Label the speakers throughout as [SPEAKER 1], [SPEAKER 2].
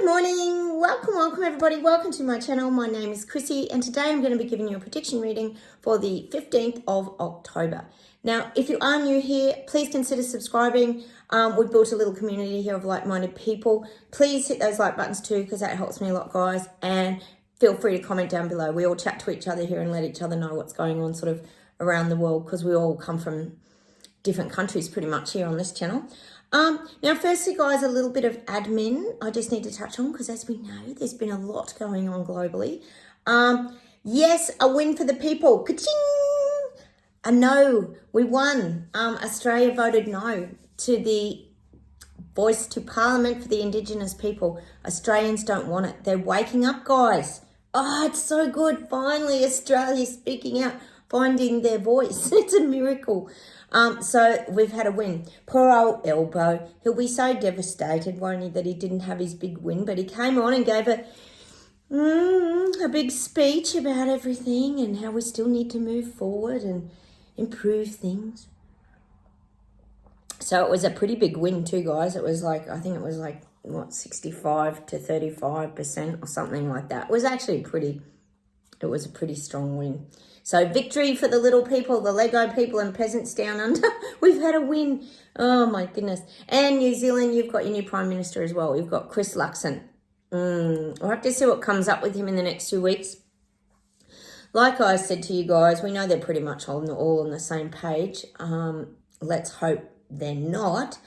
[SPEAKER 1] Good morning, welcome everybody, welcome to my channel. My name is Chrissy and today I'm going to be giving you a prediction reading for the 15th of October. Now, if you are new here, please consider subscribing. We've built a little community here of like-minded people. Please hit those like buttons too because that helps me a lot, guys, and feel free to comment down below. We all chat to each other here and let each other know what's going on sort of around the world because we all come from different countries pretty much here on this channel. Now, firstly, guys, a little bit of admin I just need to touch on because, as we know, there's been a lot going on globally. Yes, a win for the people. Ka-ching! A no. We won. Australia voted no to the voice to Parliament for the Indigenous people. Australians don't want it. They're waking up, guys. Oh, it's so good. Finally, Australia speaking out, finding their voice. It's a miracle. So we've had a win. Poor old Elbow. He'll be so devastated, won't he, that he didn't have his big win. But he came on and gave a big speech about everything and how we still need to move forward and improve things. So it was a pretty big win too, guys. It was like, I think it was like, what, 65 to 35% or something like that. It was actually it was a pretty strong win. So victory for the little people, the Lego people and peasants down under. We've had a win. Oh, my goodness. And New Zealand, you've got your new Prime Minister as well. You've got Chris Luxon. We'll have to see what comes up with him in the next 2 weeks. Like I said to you guys, we know they're pretty much all on the same page. Let's hope they're not.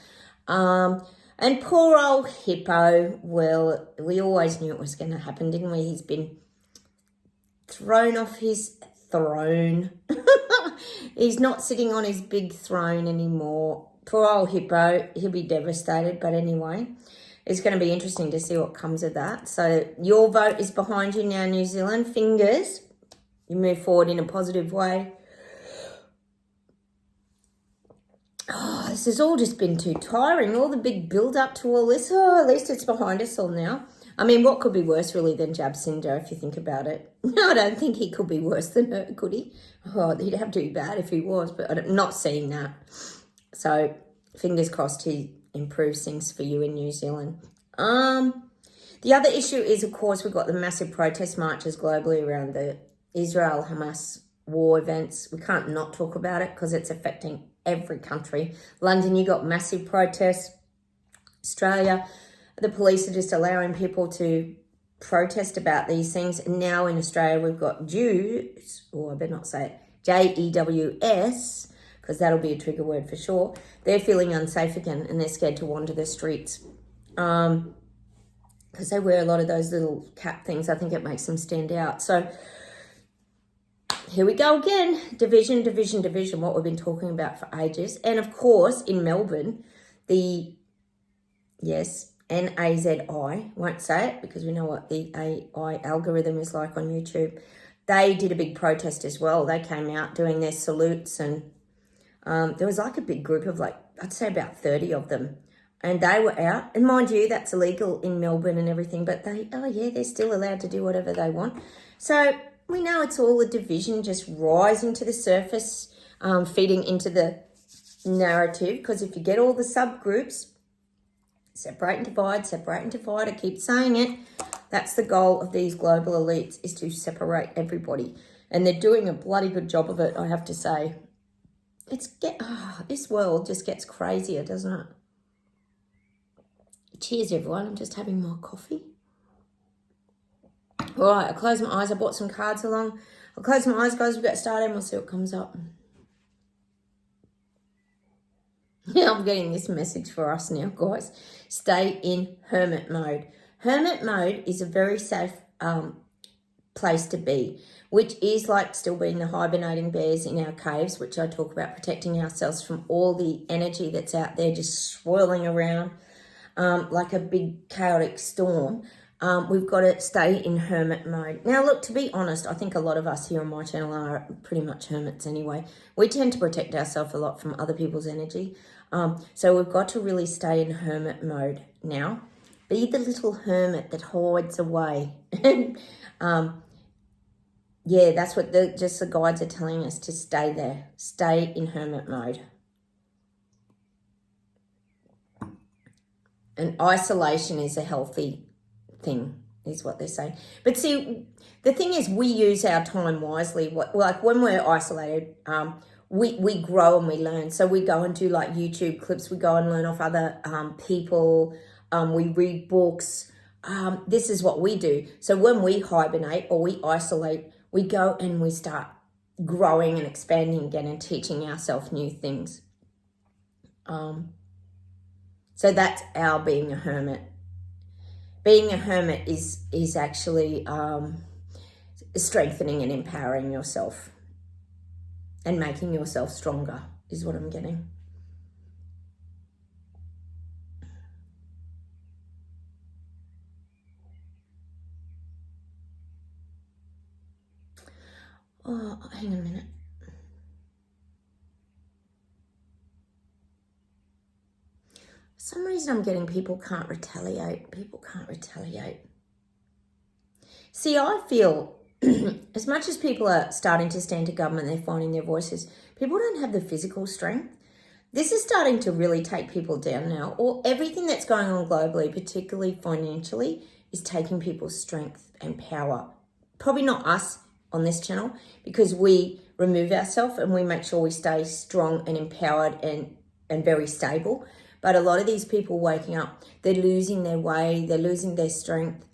[SPEAKER 1] And poor old Hippo, well, we always knew it was going to happen, didn't we? He's been thrown off his throne. He's not sitting on his big throne anymore. Poor old Hippo, he'll be devastated. But anyway, it's going to be interesting to see what comes of that. So your vote is behind you now, New Zealand. Fingers, you move forward in a positive way. Oh, this has all just been too tiring. All the big build up to all this. Oh, at least it's behind us all now. I mean, what could be worse, really, than Jacinda, if you think about it? No, I don't think he could be worse than her, could he? Oh, he'd have to be bad if he was, but I'm not seeing that. So, fingers crossed he improves things for you in New Zealand. The other issue is, of course, we've got the massive protest marches globally around the Israel-Hamas war events. We can't not talk about it because it's affecting every country. London, you got massive protests. Australia, the police are just allowing people to protest about these things. And now in Australia, we've got Jews, or I better not say it, Jews, because that'll be a trigger word for sure. They're feeling unsafe again and they're scared to wander the streets. Because they wear a lot of those little cap things. I think it makes them stand out. So here we go again. Division, what we've been talking about for ages. And of course, in Melbourne, NAZI, won't say it because we know what the AI algorithm is like on YouTube. They did a big protest as well. They came out doing their salutes and there was like a big group of I'd say about 30 of them. And they were out. And mind you, that's illegal in Melbourne and everything, but they're still allowed to do whatever they want. So we know it's all a division just rising to the surface, feeding into the narrative, because if you get all the subgroups, separate and divide, I keep saying it. That's the goal of these global elites, is to separate everybody. And they're doing a bloody good job of it, I have to say. This world just gets crazier, doesn't it? Cheers, everyone. I'm just having more coffee. All right, I close my eyes. I brought some cards along. I'll close my eyes, guys. We'll get started and we'll see what comes up. Yeah, I'm getting this message for us now, guys. Stay in hermit mode. Hermit mode is a very safe place to be, which is like still being the hibernating bears in our caves, which I talk about, protecting ourselves from all the energy that's out there just swirling around like a big chaotic storm. We've got to stay in hermit mode. Now, look, to be honest, I think a lot of us here on my channel are pretty much hermits anyway. We tend to protect ourselves a lot from other people's energy. So we've got to really stay in hermit mode now. Be the little hermit that hides away. That's what the guides are telling us, to stay there. Stay in hermit mode. And isolation is a healthy thing, is what they're saying. But see, the thing is, we use our time wisely. Like when we're isolated, we grow and we learn. So we go and do like YouTube clips. We go and learn off other people. We read books. This is what we do. So when we hibernate or we isolate, we go and we start growing and expanding again and teaching ourselves new things. So that's our being a hermit. Being a hermit is actually strengthening and empowering yourself and making yourself stronger is what I'm getting. Oh, hang on a minute. For some reason I'm getting people can't retaliate. People can't retaliate. See, I feel as much as people are starting to stand to government, they're finding their voices, people don't have the physical strength. This is starting to really take people down now. Or everything that's going on globally, particularly financially, is taking people's strength and power. Probably not us on this channel, because we remove ourselves and we make sure we stay strong and empowered and very stable. But a lot of these people waking up, they're losing their way, they're losing their strength.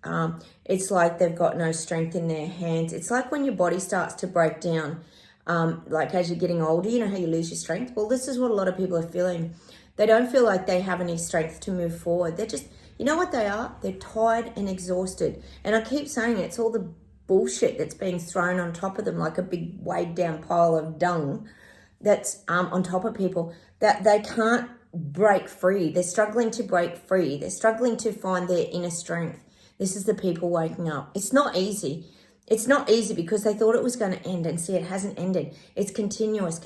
[SPEAKER 1] It's like they've got no strength in their hands. It's like when your body starts to break down, like as you're getting older, you know how you lose your strength? Well, this is what a lot of people are feeling. They don't feel like they have any strength to move forward. They're just, you know what they are? They're tired and exhausted. And I keep saying it's all the bullshit that's being thrown on top of them like a big weighed down pile of dung that's on top of people, that they can't break free. They're struggling to break free. They're struggling to find their inner strength. This is the people waking up. It's not easy. It's not easy because they thought it was going to end, and see, it hasn't ended. It's continuous,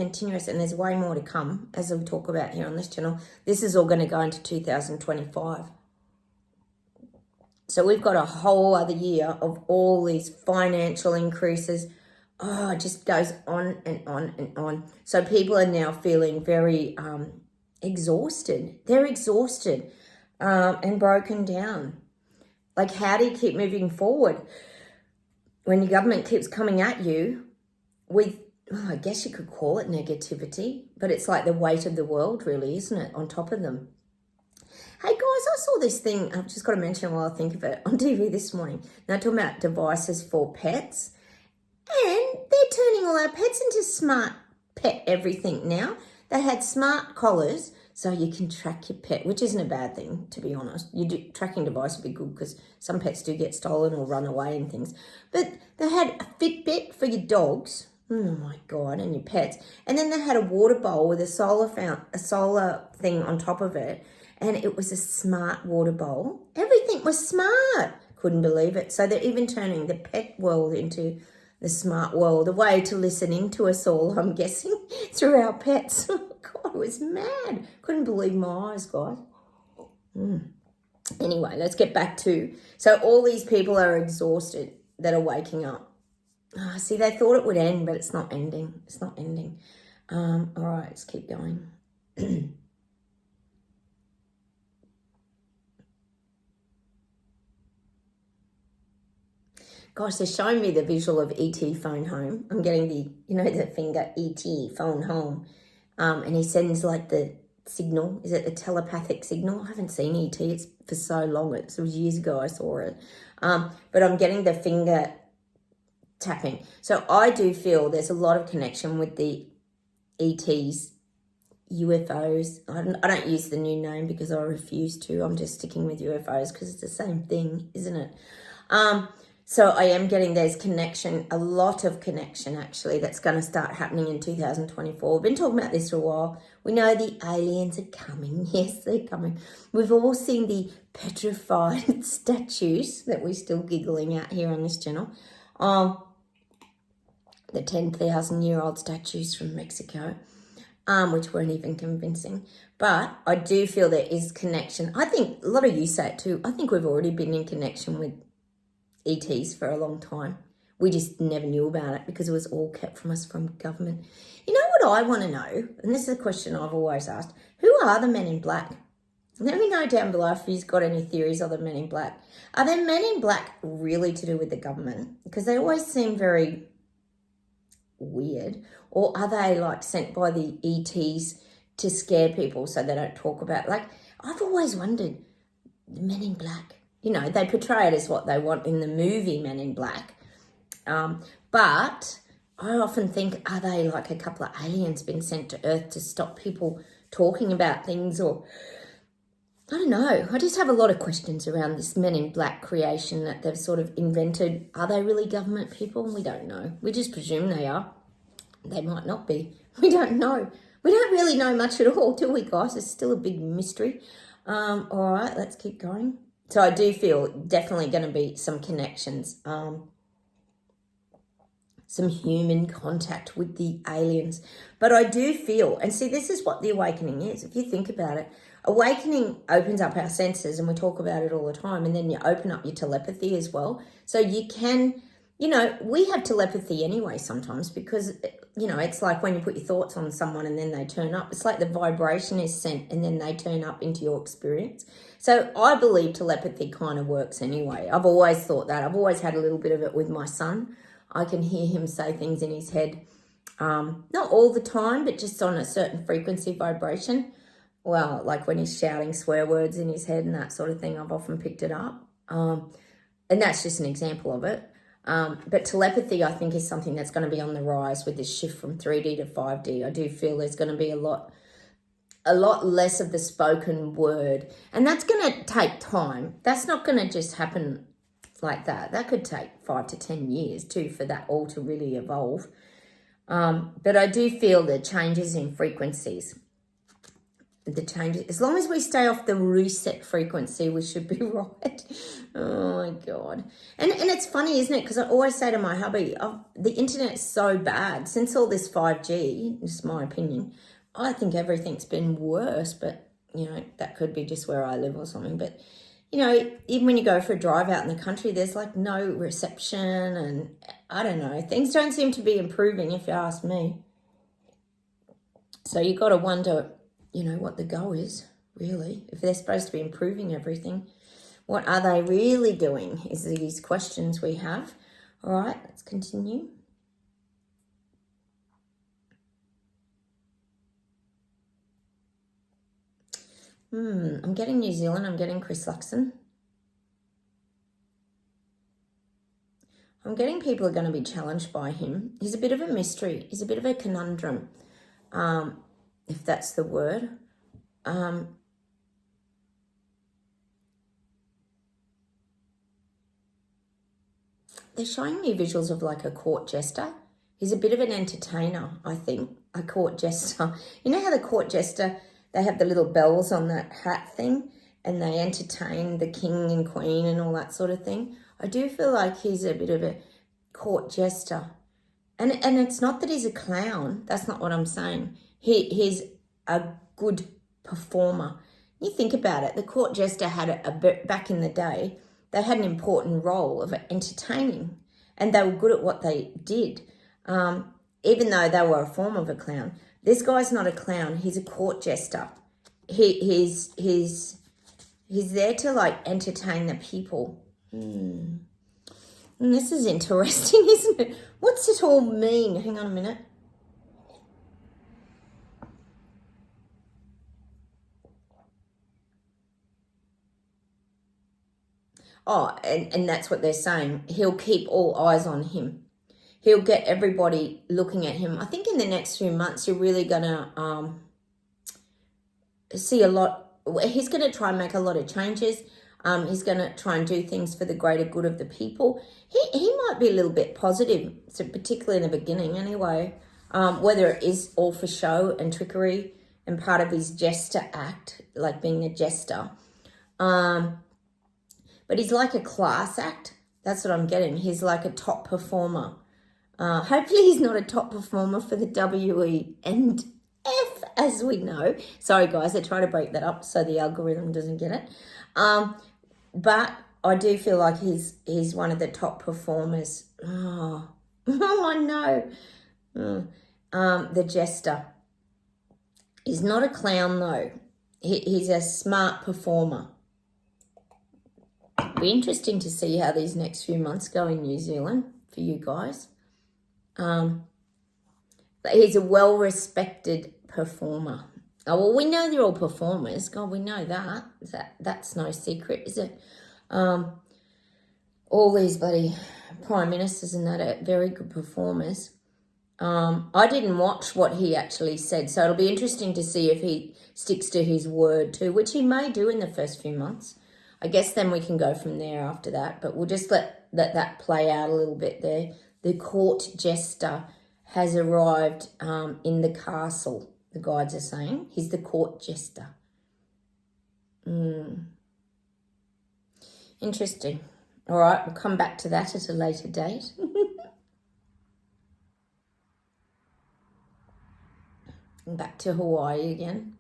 [SPEAKER 1] and there's way more to come, as we talk about here on this channel. This is all going to go into 2025. So we've got a whole other year of all these financial increases. Oh, it just goes on and on and on. So people are now feeling very exhausted. They're exhausted and broken down. Like, how do you keep moving forward when your government keeps coming at you with, I guess you could call it negativity, but it's like the weight of the world, really, isn't it, on top of them? Hey guys, I saw this thing, I've just got to mention while I think of it, on TV this morning. They're talking about devices for pets, and they're turning all our pets into smart pet everything now. They had smart collars so you can track your pet, which isn't a bad thing, to be honest. Tracking device would be good because some pets do get stolen or run away and things. But they had a Fitbit for your dogs, oh my God, and your pets. And then they had a water bowl with a solar thing on top of it. And it was a smart water bowl. Everything was smart. Couldn't believe it. So they're even turning the pet world into the smart world, a way to listen into us all, I'm guessing, through our pets. God, it was mad. Couldn't believe my eyes, guys. Anyway, let's get back to, so all these people are exhausted that are waking up. See, they thought it would end, but it's not ending. It's not ending. All right, let's keep going. Gosh, they're showing me the visual of E.T. phone home. I'm getting the, the finger E.T. phone home. And he sends like the signal. Is it a telepathic signal? I haven't seen E.T. It's for so long. It was years ago I saw it. But I'm getting the finger tapping. So I do feel there's a lot of connection with the E.T.'s, UFOs. I don't use the new name because I refuse to. I'm just sticking with UFOs because it's the same thing, isn't it? So I am getting there's connection, a lot of connection actually, that's going to start happening in 2024. We've been talking about this for a while. We know the aliens are coming. Yes, they're coming. We've all seen the petrified statues that we're still giggling at here on this channel. The 10,000-year-old statues from Mexico, which weren't even convincing. But I do feel there is connection. I think a lot of you say it too. I think we've already been in connection with ETs for a long time. We just never knew about it because it was all kept from us from government. You know what I want to know, and this is a question I've always asked, who are the men in black? Let me know down below if you've got any theories of the Men in Black. Are the Men in Black really to do with the government? Because they always seem very weird. Or are they like sent by the ETs to scare people so they don't talk about, like, I've always wondered, the Men in Black, you know, they portray it as what they want in the movie Men in Black. But I often think, are they like a couple of aliens being sent to Earth to stop people talking about things? Or I don't know. I just have a lot of questions around this Men in Black creation that they've sort of invented. Are they really government people? We don't know. We just presume they are. They might not be. We don't know. We don't really know much at all, do we, guys? It's still a big mystery. All right, let's keep going. So I do feel definitely going to be some connections, some human contact with the aliens. But I do feel, and see, this is what the awakening is. If you think about it, awakening opens up our senses, and we talk about it all the time, and then you open up your telepathy as well. So you can, you know, we have telepathy anyway sometimes because, you know, it's like when you put your thoughts on someone and then they turn up. It's like the vibration is sent and then they turn up into your experience. So I believe telepathy kind of works anyway. I've always thought that. I've always had a little bit of it with my son. I can hear him say things in his head, not all the time, but just on a certain frequency vibration. Well, like when he's shouting swear words in his head and that sort of thing, I've often picked it up. And that's just an example of it. But telepathy, I think, is something that's going to be on the rise with this shift from 3D to 5D. I do feel there's going to be a lot less of the spoken word. And that's going to take time. That's not going to just happen like that. That could take 5 to 10 years too for that all to really evolve. But I do feel the changes in frequencies. The changes, as long as we stay off the reset frequency, we should be right. Oh my God. And it's funny, isn't it? Because I always say to my hubby, the internet's so bad since all this 5G, this is my opinion. I think everything's been worse, but you know, that could be just where I live or something. But you know, even when you go for a drive out in the country, there's like no reception, and I don't know, things don't seem to be improving if you ask me. So you got to wonder, you know, what the go is, really. If they're supposed to be improving everything, what are they really doing is these questions we have. All right, let's continue. I'm getting New Zealand. I'm getting Chris Luxon. I'm getting people are going to be challenged by him. He's a bit of a mystery. He's a bit of a conundrum, if that's the word. They're showing me visuals of like a court jester. He's a bit of an entertainer, I think, a court jester. You know how the court jester, they have the little bells on that hat thing and they entertain the king and queen and all that sort of thing? I do feel like he's a bit of a court jester. And it's not that he's a clown. That's not what I'm saying. He's a good performer. You think about it, the court jester had back in the day, they had an important role of entertaining, and they were good at what they did, even though they were a form of a clown. This guy's not a clown. He's a court jester. He's there to like entertain the people. And this is interesting, isn't it? What's it all mean? Hang on a minute. Oh, and that's what they're saying. He'll keep all eyes on him. He'll get everybody looking at him. I think in the next few months, you're really going to see a lot. He's going to try and make a lot of changes. He's going to try and do things for the greater good of the people. He might be a little bit positive, so particularly in the beginning anyway, whether it is all for show and trickery and part of his jester act, like being a jester. But he's like a class act. That's what I'm getting. He's like a top performer. Hopefully he's not a top performer for the W, E, and F, as we know. Sorry, guys, I try to break that up so the algorithm doesn't get it. But I do feel like he's one of the top performers. Oh, I know. The jester. He's not a clown, though. He's a smart performer. Be interesting to see how these next few months go in New Zealand for you guys. But he's a well-respected performer. Oh, well, we know they're all performers. God, we know that. That's no secret, is it? All these bloody prime ministers and that are very good performers. I didn't watch what he actually said, so it'll be interesting to see if he sticks to his word too, which he may do in the first few months. I guess then we can go from there after that, but we'll just let that play out a little bit there. The court jester has arrived in the castle, the guides are saying. He's the court jester. Interesting. All right, we'll come back to that at a later date. Back to Hawaii again.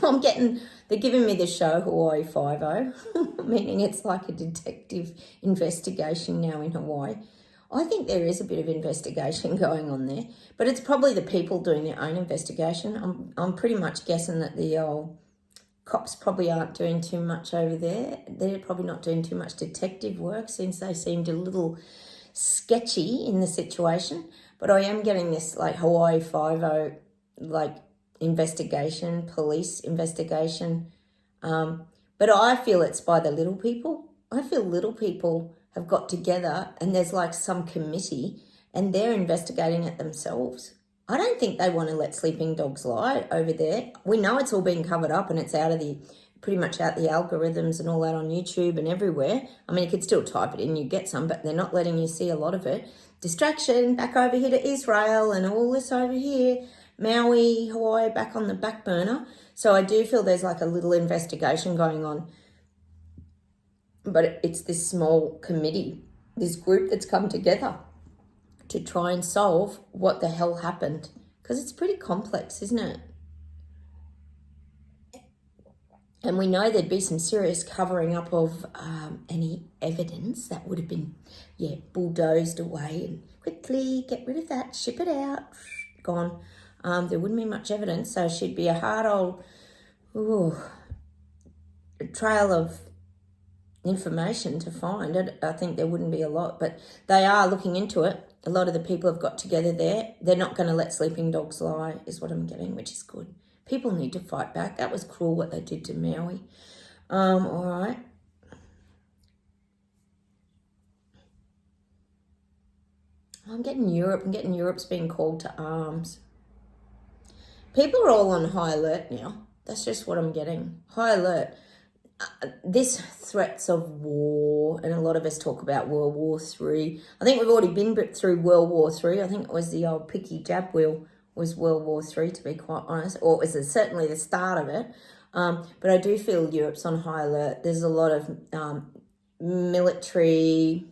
[SPEAKER 1] They're giving me the show Hawaii 5-0, meaning it's like a detective investigation now in Hawaii. I think there is a bit of investigation going on there, but it's probably the people doing their own investigation. I'm pretty much guessing that the cops probably aren't doing too much over there. They're probably not doing too much detective work since they seemed a little sketchy in the situation. But I am getting this like Hawaii 5-0 like investigation, police investigation. But I feel it's by the little people. I feel little people have got together and there's like some committee and they're investigating it themselves. I don't think they want to let sleeping dogs lie over there. We know it's all being covered up and it's pretty much out the algorithms and all that on YouTube and everywhere. I mean, you could still type it in, you get some, but they're not letting you see a lot of it. Distraction, back over here to Israel and all this over here. Maui, Hawaii, back on the back burner. So I do feel there's like a little investigation going on. But it's this small committee, this group that's come together to try and solve what the hell happened. Because it's pretty complex, isn't it? And we know there'd be some serious covering up of any evidence that would have been, bulldozed away and quickly get rid of that, ship it out, gone. There wouldn't be much evidence, so she'd be a hard old trail of information to find. I think there wouldn't be a lot, but they are looking into it. A lot of the people have got together there. They're not going to let sleeping dogs lie, is what I'm getting, which is good. People need to fight back. That was cruel what they did to Maui. All right. I'm getting Europe. I'm getting Europe's being called to arms. People are all on high alert now. That's just what I'm getting. High alert. This threats of war, and a lot of us talk about World War III. I think we've already been through World War III. I think it was the old picky jab wheel was World War III, to be quite honest, or it was certainly the start of it. But I do feel Europe's on high alert. There's a lot of military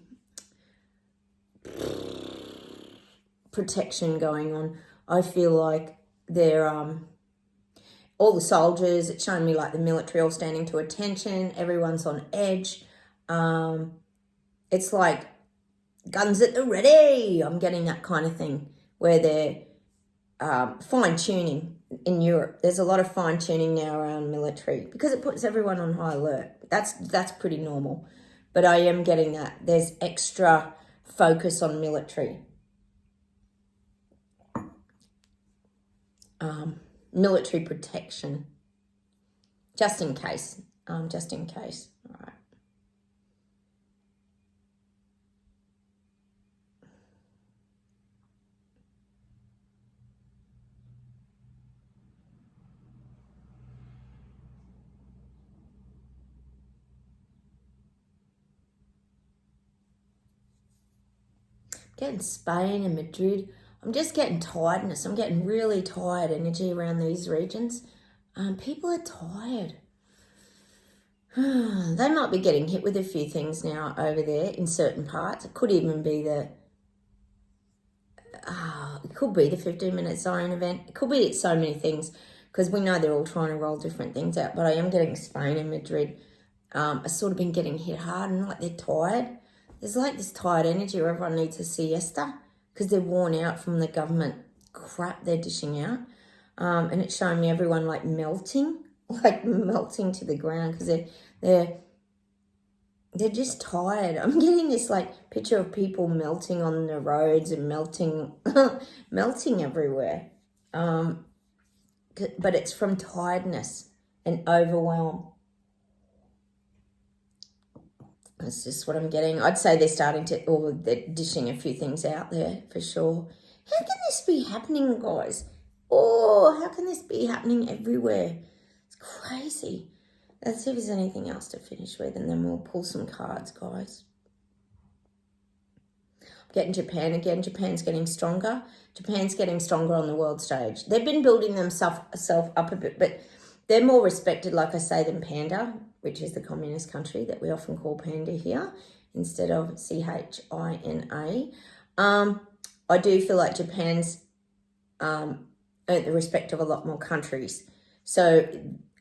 [SPEAKER 1] protection going on. I feel like they're all the soldiers, it's showing me like the military all standing to attention. Everyone's on edge. It's like guns at the ready. I'm getting that kind of thing where they're fine-tuning in Europe. There's a lot of fine-tuning now around military because it puts everyone on high alert. That's pretty normal. But I am getting that. There's extra focus on military. Military protection. Just in case. All right. Getting Spain and Madrid. I'm just getting tiredness. I'm getting really tired energy around these regions. People are tired. They might be getting hit with a few things now over there in certain parts. It could even be the 15-minute siren event. It could be so many things because we know they're all trying to roll different things out. But I am getting Spain and Madrid. I've sort of been getting hit hard and like they're tired. There's like this tired energy where everyone needs a siesta because they're worn out from the government crap they're dishing out. And it's showing me everyone like melting to the ground because they're just tired. I'm getting this like picture of people melting on the roads and melting everywhere. But it's from tiredness and overwhelm. That's just what I'm getting. I'd say they're starting to, or they're dishing a few things out there for sure. How can this be happening, guys? Oh, how can this be happening everywhere? It's crazy. Let's see if there's anything else to finish with, and then we'll pull some cards, guys. I'm getting Japan again. Japan's getting stronger. Japan's getting stronger on the world stage. They've been building themselves up a bit, but they're more respected, like I say, than Panda, which is the communist country that we often call Panda here, instead of China. I do feel like Japan's earned the respect of a lot more countries. So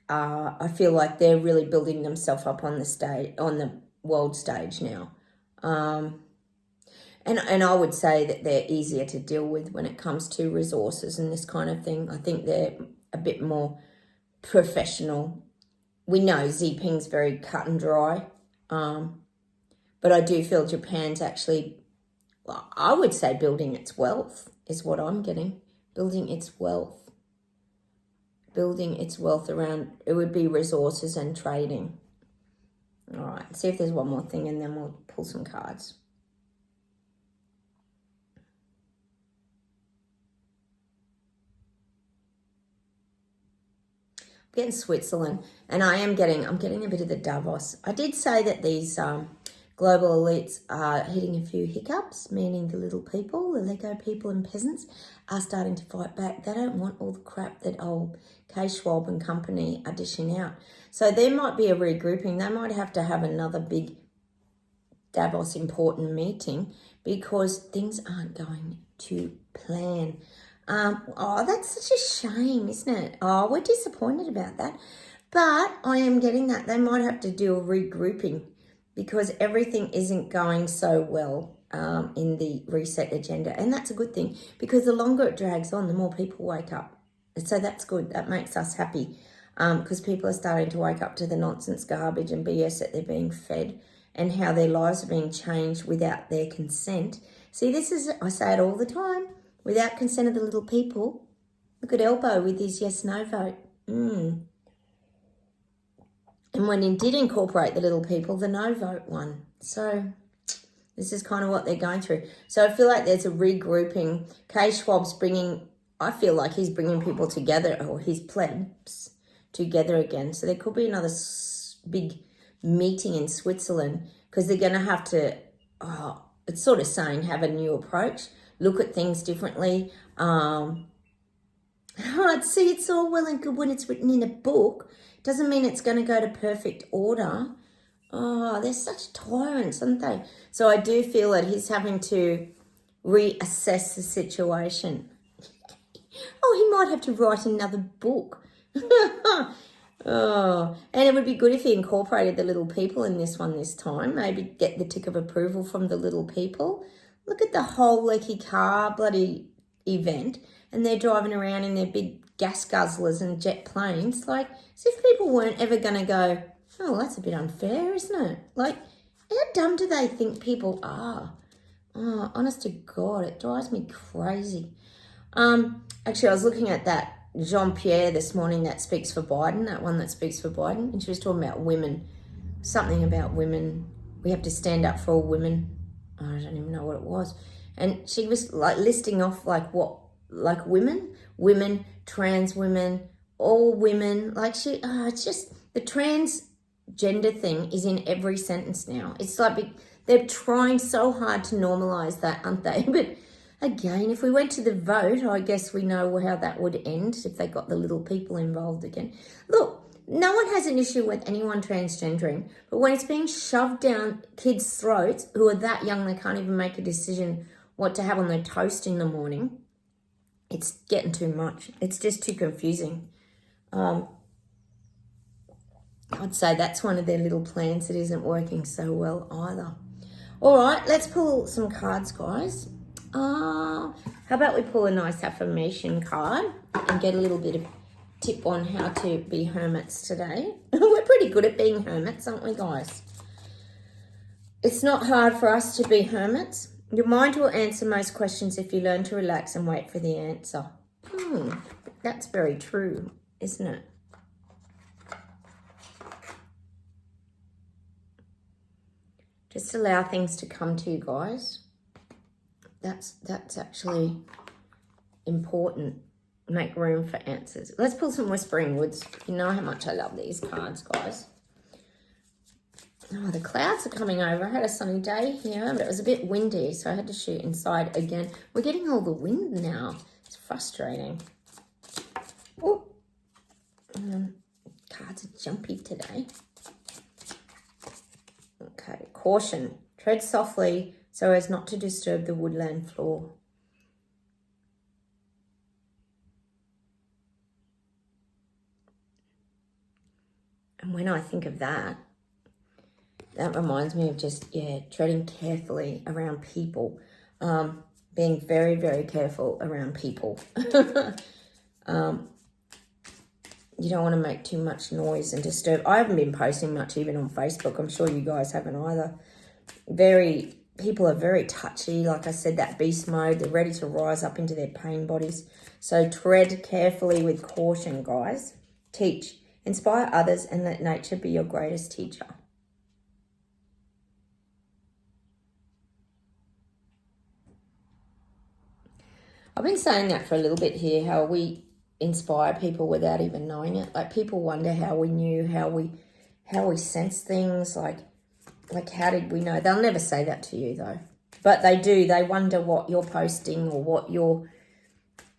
[SPEAKER 1] I feel like they're really building themselves up on the stage, on the world stage now. And I would say that they're easier to deal with when it comes to resources and this kind of thing. I think they're a bit more professional. We know Xi Jinping's very cut and dry, but I do feel Japan's actually, well, I would say building its wealth is what I'm getting. Building its wealth around, it would be resources and trading. All right, see if there's one more thing and then we'll pull some cards. Getting Switzerland, and I'm getting a bit of the Davos. I did say that these global elites are hitting a few hiccups, meaning the little people, the Lego people and peasants are starting to fight back. They don't want all the crap that old K. Schwab and company are dishing out. So there might be a regrouping. They might have to have another big Davos important meeting because things aren't going to plan. Oh, that's such a shame, isn't it? Oh, we're disappointed about that. But I am getting that. They might have to do a regrouping because everything isn't going so well in the reset agenda. And that's a good thing because the longer it drags on, the more people wake up. So that's good. That makes us happy because people are starting to wake up to the nonsense, garbage and BS that they're being fed and how their lives are being changed without their consent. See, this is, I say it all the time, without consent of the little people. Look at Elbow with his yes-no vote. And when he did incorporate the little people, the no vote won. So this is kind of what they're going through. So I feel like there's a regrouping. K. Schwab's I feel like he's bringing people together, or his plebs together again. So there could be another big meeting in Switzerland because they're going to have to, it's sort of saying, have a new approach. Look at things differently. See, it's all well and good when it's written in a book. Doesn't mean it's going to go to perfect order. Oh, they're such tyrants, aren't they? So I do feel that he's having to reassess the situation. He might have to write another book. And it would be good if he incorporated the little people in this one this time. Maybe get the tick of approval from the little people. Look at the whole leaky car bloody event, and they're driving around in their big gas guzzlers and jet planes. Like, as if people weren't ever going to go, oh, that's a bit unfair, isn't it? Like, how dumb do they think people are? Oh, honest to God, it drives me crazy. Actually, I was looking at that Jean-Pierre this morning that speaks for Biden, that one that speaks for Biden, and she was talking about women, something about women. We have to stand up for all women. I don't even know what it was. And she was like listing off like women, trans women, all women. Like it's just the transgender thing is in every sentence now. It's like they're trying so hard to normalize that, aren't they? But again, if we went to the vote, I guess we know how that would end if they got the little people involved again. Look, no one has an issue with anyone transgendering, but when it's being shoved down kids' throats who are that young they can't even make a decision what to have on their toast in the morning, it's getting too much. It's just too confusing. I'd say that's one of their little plans that isn't working so well either. All right, let's pull some cards, guys. How about we pull a nice affirmation card? and get a little bit of tip on how to be hermits today. We're pretty good at being hermits, aren't we, guys? It's not hard for us to be hermits. Your mind will answer most questions if you learn to relax and wait for the answer. That's very true, isn't it? Just allow things to come to you, guys. That's actually important. Make room for answers. Let's pull some Whispering Woods. You know how much I love these cards, guys. Oh, the clouds are coming over. I had a sunny day here, but it was a bit windy, so I had to shoot inside again. We're getting all the wind now. It's frustrating. Oh, cards are jumpy today. Okay, caution. Tread softly so as not to disturb the woodland floor. And when I think of that, that reminds me of just, treading carefully around people. Being very, very careful around people. You don't want to make too much noise and disturb. I haven't been posting much even on Facebook. I'm sure you guys haven't either. People are very touchy. Like I said, that beast mode, they're ready to rise up into their pain bodies. So tread carefully with caution, guys. Teach. Inspire others and let nature be your greatest teacher. I've been saying that for a little bit here, how we inspire people without even knowing it. Like, people wonder how we knew, how we sense things, like how did we know? They'll never say that to you though. But they do. They wonder what you're posting or what you're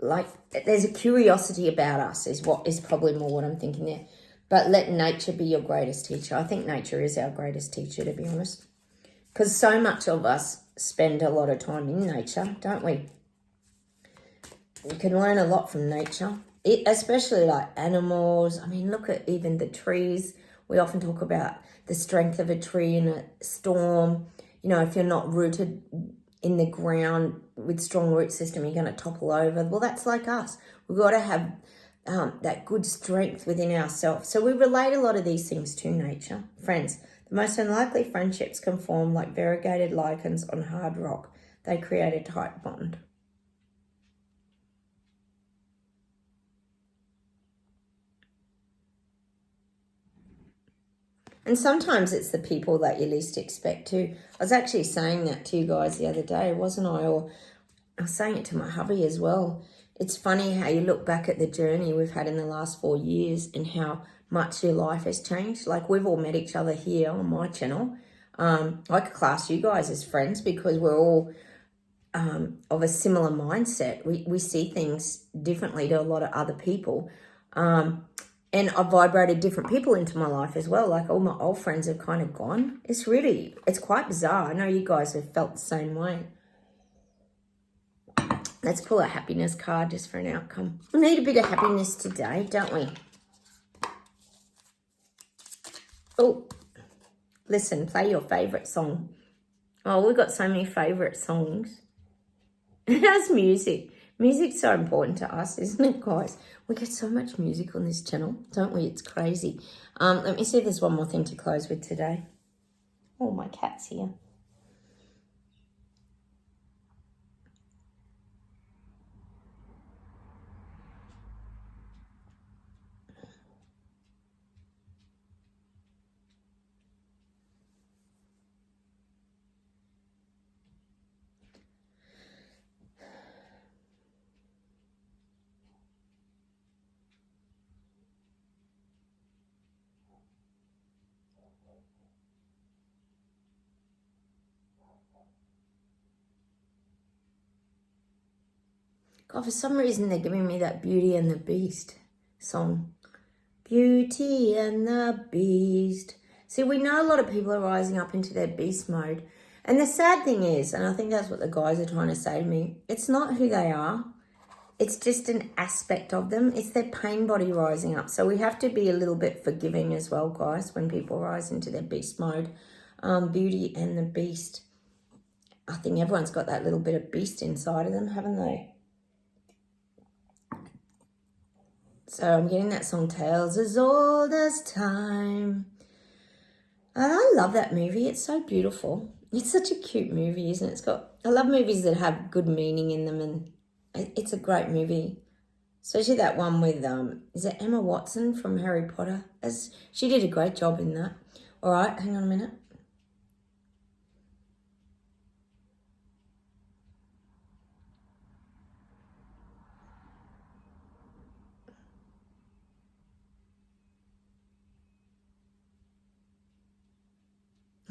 [SPEAKER 1] like. There's a curiosity about us is probably more what I'm thinking there. But let nature be your greatest teacher. I think nature is our greatest teacher, to be honest. Because so much of us spend a lot of time in nature, don't we? You can learn a lot from nature, especially like animals. I mean, look at even the trees. We often talk about the strength of a tree in a storm. You know, if you're not rooted in the ground with strong root system, you're going to topple over. Well, that's like us. We've got to have that good strength within ourselves. So we relate a lot of these things to nature. Friends, the most unlikely friendships can form like variegated lichens on hard rock. They create a tight bond. And sometimes it's the people that you least expect to. I was actually saying that to you guys the other day, wasn't I? Or I was saying it to my hubby as well. It's funny how you look back at the journey we've had in the last 4 years and how much your life has changed. Like, we've all met each other here on my channel. I could class you guys as friends because we're all of a similar mindset. We see things differently to a lot of other people. And I've vibrated different people into my life as well. Like, all my old friends have kind of gone. It's quite bizarre. I know you guys have felt the same way. Let's pull a happiness card just for an outcome. We need a bit of happiness today, don't we? Oh, listen, play your favourite song. Oh, we've got so many favourite songs. How's music? Music's so important to us, isn't it, guys? We get so much music on this channel, don't we? It's crazy. Let me see if there's one more thing to close with today. Oh, my cat's here. God, for some reason they're giving me that Beauty and the Beast song. Beauty and the Beast. See, we know a lot of people are rising up into their beast mode. And the sad thing is, and I think that's what the guys are trying to say to me, it's not who they are. It's just an aspect of them. It's their pain body rising up. So we have to be a little bit forgiving as well, guys, when people rise into their beast mode. Beauty and the Beast. I think everyone's got that little bit of beast inside of them, haven't they? So I'm getting that song, Tales as Old as Time. And I love that movie. It's so beautiful. It's such a cute movie, isn't it? I love movies that have good meaning in them, and it's a great movie. Especially that one with, is it Emma Watson from Harry Potter? She did a great job in that. All right, hang on a minute.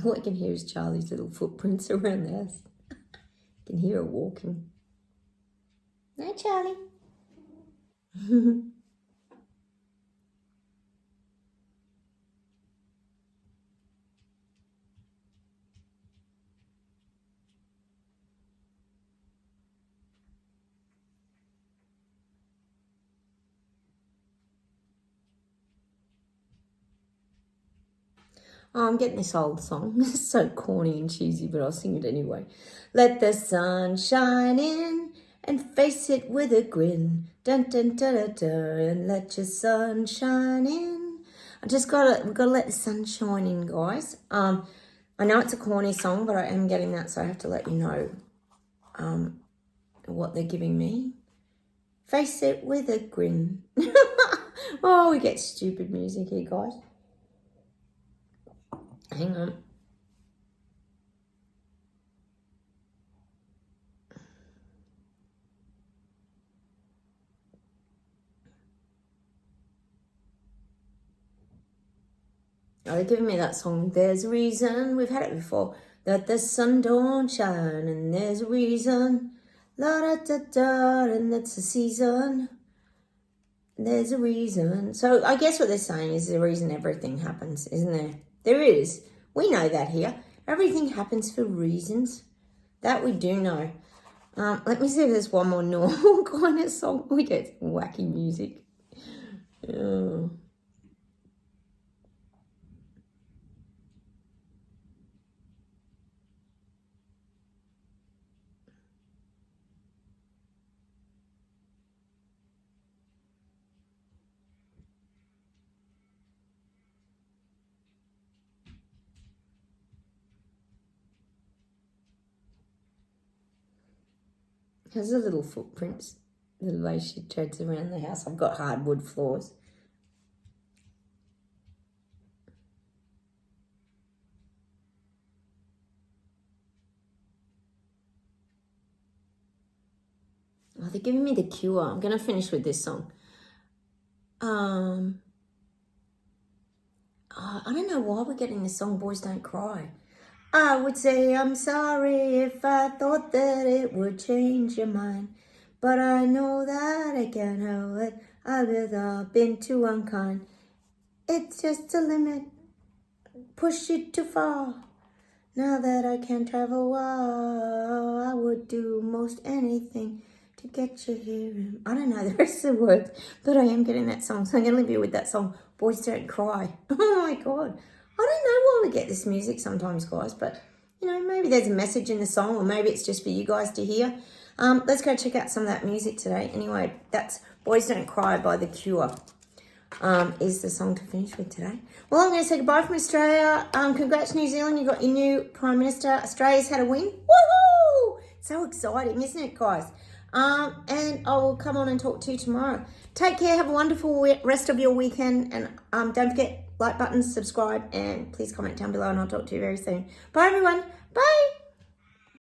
[SPEAKER 1] All I can hear is Charlie's little footprints around the house. I can hear her walking. No, Charlie. Oh, I'm getting this old song. It's so corny and cheesy, but I'll sing it anyway. Let the sun shine in and face it with a grin. Dun dun dun dun dun. And let your sun shine in. We've got to let the sun shine in, guys. I know it's a corny song, but I am getting that, so I have to let you know what they're giving me. Face it with a grin. Oh, we get stupid music here, guys. Hang on. Oh, they're giving me that song. There's a reason. We've had it before. That the sun don't shine, and there's a reason. La da da da, and that's the season. There's a reason. So I guess what they're saying is the reason everything happens, isn't there? There is. We know that here. Everything happens for reasons. That we do know. Let me see if there's one more normal kind of song. We get wacky music. Oh. Has the little footprints, the way she treads around the house. I've got hardwood floors. Oh, they're giving me The Cure. I'm going to finish with this song. I don't know why we're getting this song, Boys Don't Cry. I would say I'm sorry if I thought that it would change your mind. But I know that I can't help it. I've been too unkind. It's just a limit. Push it too far. Now that I can travel well, I would do most anything to get you here. I don't know the rest of the words, but I am getting that song. So I'm going to leave you with that song, Boys Don't Cry. Oh my God. I don't know why we get this music sometimes, guys, but, you know, maybe there's a message in the song, or maybe it's just for you guys to hear. Let's go check out some of that music today. Anyway, that's Boys Don't Cry by The Cure. Is the song to finish with today. Well, I'm going to say goodbye from Australia. Congrats, New Zealand. You got your new Prime Minister. Australia's had a win. Woohoo! So exciting, isn't it, guys? And I will come on and talk to you tomorrow. Take care. Have a wonderful rest of your weekend. And don't forget, like buttons, subscribe, and please comment down below, and I'll talk to you very soon. Bye, everyone. Bye.